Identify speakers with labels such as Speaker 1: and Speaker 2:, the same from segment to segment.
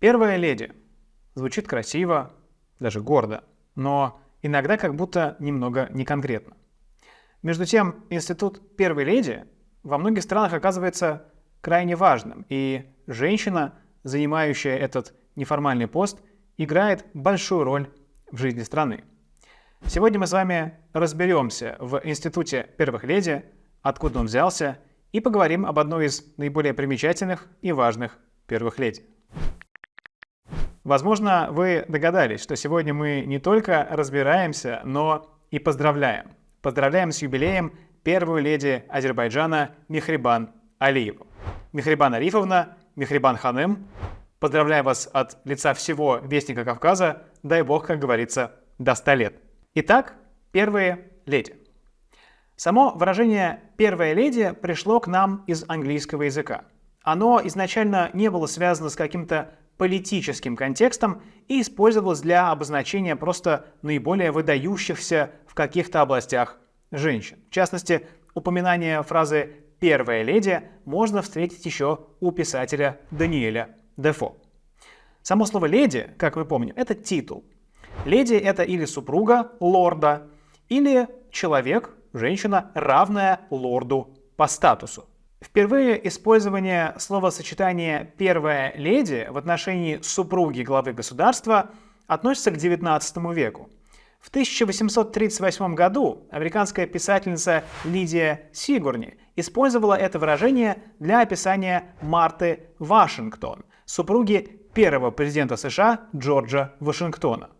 Speaker 1: Первая леди. Звучит красиво, даже гордо, но иногда как будто немного неконкретно. Между тем, институт первой леди во многих странах оказывается крайне важным, и женщина, занимающая этот неформальный пост, играет большую роль в жизни страны. Сегодня мы с вами разберемся в институте первых леди, откуда он взялся, и поговорим об одной из наиболее примечательных и важных первых леди. Возможно, вы догадались, что сегодня мы не только разбираемся, но и поздравляем. Поздравляем с юбилеем первую леди Азербайджана Мехрибан Алиеву. Мехрибан Арифовна, Мехрибан Ханым, поздравляю вас от лица всего Вестника Кавказа, дай бог, как говорится, до 100 лет. Итак, первые леди. Само выражение «первая леди» пришло к нам из английского языка. Оно изначально не было связано с каким-то политическим контекстом и использовалось для обозначения просто наиболее выдающихся в каких-то областях женщин. В частности, упоминание фразы «первая леди» можно встретить еще у писателя Даниэля Дефо. Само слово «леди», как мы помним, это титул. Леди — это или супруга лорда, или человек, женщина, равная лорду по статусу. Впервые использование словосочетания «первая леди» в отношении супруги главы государства относится к XIX веку. В 1838 году американская писательница Лидия Сигурни использовала это выражение для описания Марты Вашингтон, супруги первого президента США Джорджа Вашингтона.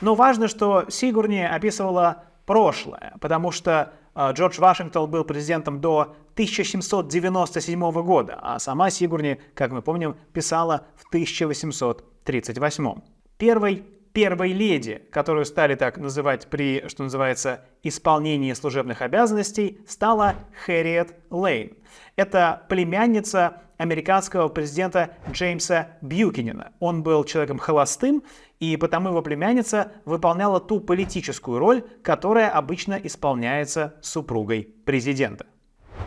Speaker 1: Но важно, что Сигурни описывала прошлое, потому что Джордж Вашингтон был президентом до 1797 года, а сама Сигурни, как мы помним, писала в 1838. Первой леди, которую стали так называть при, что называется, исполнении служебных обязанностей, стала Хэрриет Лейн. Это племянница американского президента Джеймса Бьюкенена. Он был человеком холостым, и потому его племянница выполняла ту политическую роль, которая обычно исполняется супругой президента.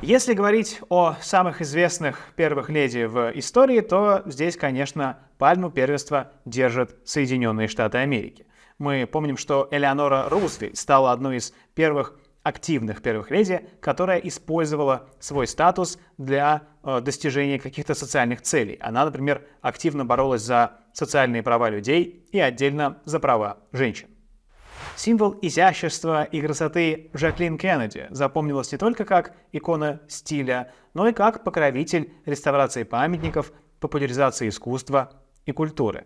Speaker 1: Если говорить о самых известных первых леди в истории, то здесь, конечно, пальму первенства держат Соединенные Штаты Америки. Мы помним, что Элеонора Рузвельт стала одной из первых активных первых леди, которая использовала свой статус для достижения каких-то социальных целей. Она, например, активно боролась за социальные права людей и отдельно за права женщин. Символ изящества и красоты Жаклин Кеннеди запомнилась не только как икона стиля, но и как покровитель реставрации памятников, популяризации искусства и культуры.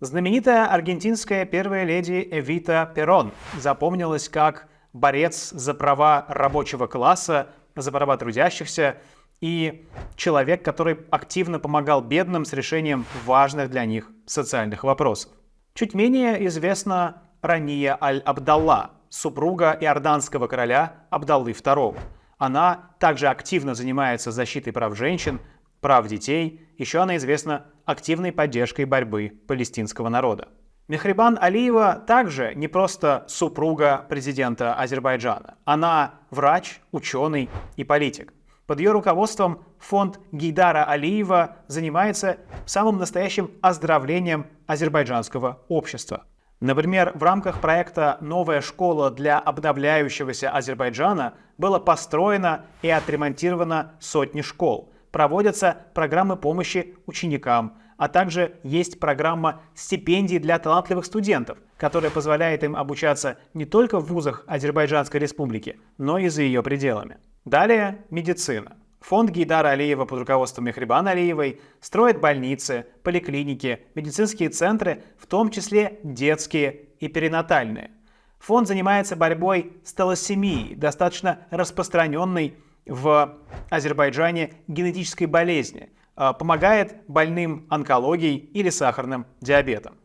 Speaker 1: Знаменитая аргентинская первая леди Эвита Перон запомнилась как борец за права рабочего класса, за права трудящихся и человек, который активно помогал бедным с решением важных для них социальных вопросов. Чуть менее известна Рания Аль-Абдалла, супруга иорданского короля Абдаллы II. Она также активно занимается защитой прав женщин, прав детей. Еще она известна активной поддержкой борьбы палестинского народа. Мехрибан Алиева также не просто супруга президента Азербайджана. Она врач, ученый и политик. Под ее руководством фонд Гейдара Алиева занимается самым настоящим оздоровлением азербайджанского общества. Например, в рамках проекта «Новая школа для обновляющегося Азербайджана» было построено и отремонтировано сотни школ. Проводятся программы помощи ученикам, а также есть программа стипендий для талантливых студентов, которая позволяет им обучаться не только в вузах Азербайджанской республики, но и за ее пределами. Далее медицина. Фонд Гейдара Алиева под руководством Мехрибан Алиевой строит больницы, поликлиники, медицинские центры, в том числе детские и перинатальные. Фонд занимается борьбой с талассемией, достаточно распространенной в Азербайджане генетической болезни, помогает больным онкологией или сахарным диабетом.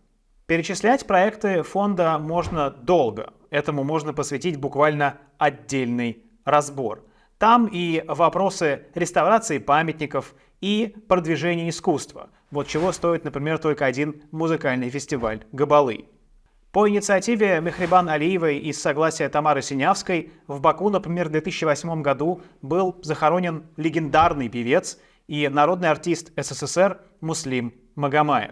Speaker 1: Перечислять проекты фонда можно долго, этому можно посвятить буквально отдельный разбор. Там и вопросы реставрации памятников, и продвижения искусства. Вот чего стоит, например, только один музыкальный фестиваль «Габалы». По инициативе Мехрибан Алиевой и с согласия Тамары Синявской в Баку, например, в 2008 году был захоронен легендарный певец и народный артист СССР Муслим Магомаев.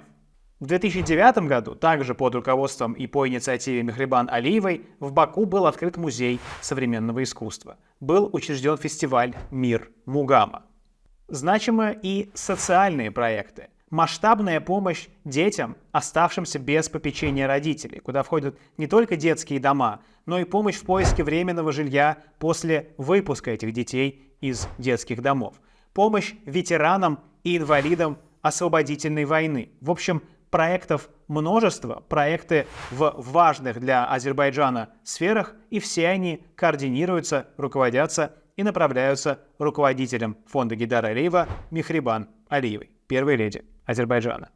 Speaker 1: В 2009 году, также под руководством и по инициативе Мехрибан Алиевой, в Баку был открыт музей современного искусства. Был учрежден фестиваль «Мир Мугама». Значимы и социальные проекты. Масштабная помощь детям, оставшимся без попечения родителей, куда входят не только детские дома, но и помощь в поиске временного жилья после выпуска этих детей из детских домов. Помощь ветеранам и инвалидам освободительной войны. В общем, проектов множество, проекты в важных для Азербайджана сферах, и все они координируются, руководятся и направляются руководителем фонда Гейдара Алиева Мехрибан Алиевой, первой леди Азербайджана.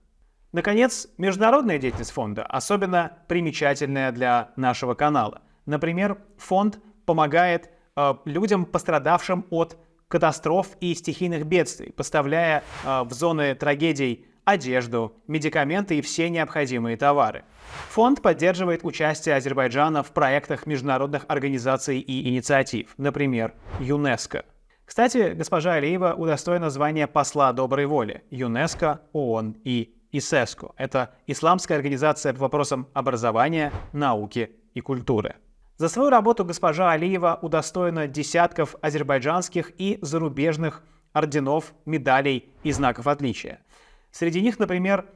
Speaker 1: Наконец, международная деятельность фонда особенно примечательная для нашего канала. Например, фонд помогает людям, пострадавшим от катастроф и стихийных бедствий, поставляя в зоны трагедий одежду, медикаменты и все необходимые товары. Фонд поддерживает участие Азербайджана в проектах международных организаций и инициатив, например, ЮНЕСКО. Кстати, госпожа Алиева удостоена звания посла доброй воли ЮНЕСКО, ООН и ИСЕСКО. Это исламская организация по вопросам образования, науки и культуры. За свою работу госпожа Алиева удостоена десятков азербайджанских и зарубежных орденов, медалей и знаков отличия. Среди них, например,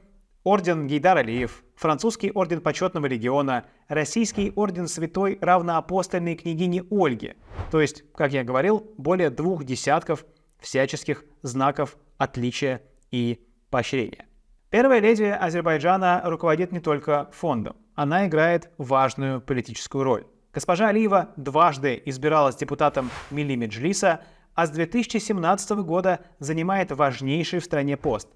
Speaker 1: орден Гейдар Алиев, французский орден почетного легиона, российский орден святой равноапостольной княгини Ольги. То есть, как я говорил, более 2 десятков всяческих знаков отличия и поощрения. Первая леди Азербайджана руководит не только фондом, она играет важную политическую роль. Госпожа Алиева дважды избиралась депутатом Милли Меджлиса, а с 2017 года занимает важнейший в стране пост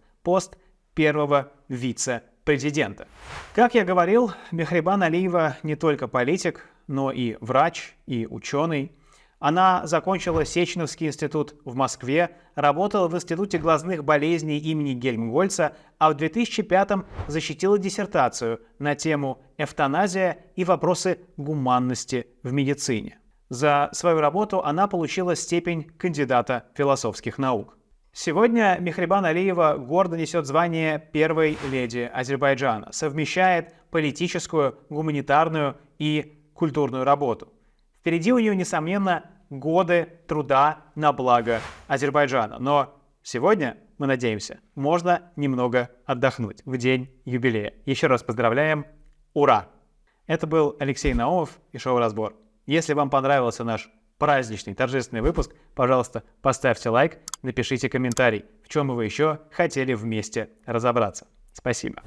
Speaker 1: первого вице-президента. Как я говорил, Мехрибан Алиева не только политик, но и врач, и ученый. Она закончила Сеченовский институт в Москве, работала в Институте глазных болезней имени Гельмгольца, а в 2005-м защитила диссертацию на тему «Эвтаназия и вопросы гуманности в медицине». За свою работу она получила степень кандидата философских наук. Сегодня Мехрибан Алиева гордо несет звание первой леди Азербайджана, совмещает политическую, гуманитарную и культурную работу. Впереди у нее, несомненно, годы труда на благо Азербайджана. Но сегодня, мы надеемся, можно немного отдохнуть в день юбилея. Еще раз поздравляем. Ура! Это был Алексей Наумов и шоу «Разбор». Если вам понравился наш праздничный, торжественный выпуск, пожалуйста, поставьте лайк, напишите комментарий, в чем бы вы еще хотели вместе разобраться. Спасибо.